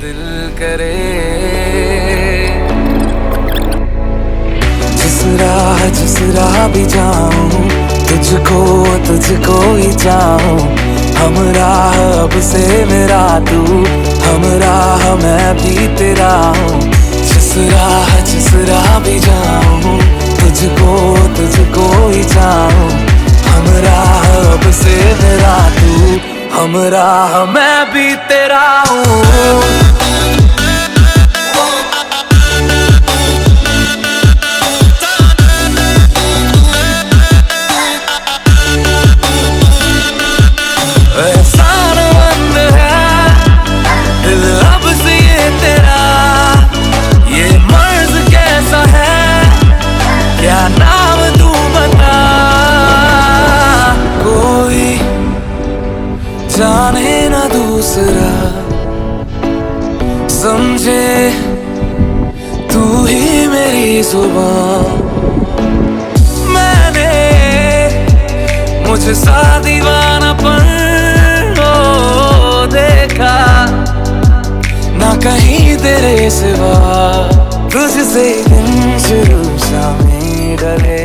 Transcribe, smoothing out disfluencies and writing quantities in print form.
दिल करे। जिस राह भी जाऊं तुझको ही चाहूं। हम राह अब से मेरा तू, हम राह मैं भी तेरा हूँ। जिस राह भी जाऊं तुझको ही चाहूं। हम राह अब से मेरा तू, हम राह मैं भी तेरा हूँ। जाने ना दूसरा समझे तू ही मेरी जुबान। मैंने मुझे सा दीवानापन देखा ना कहीं तेरे सिवा। तुझसे दिन शुरू शामें डरे।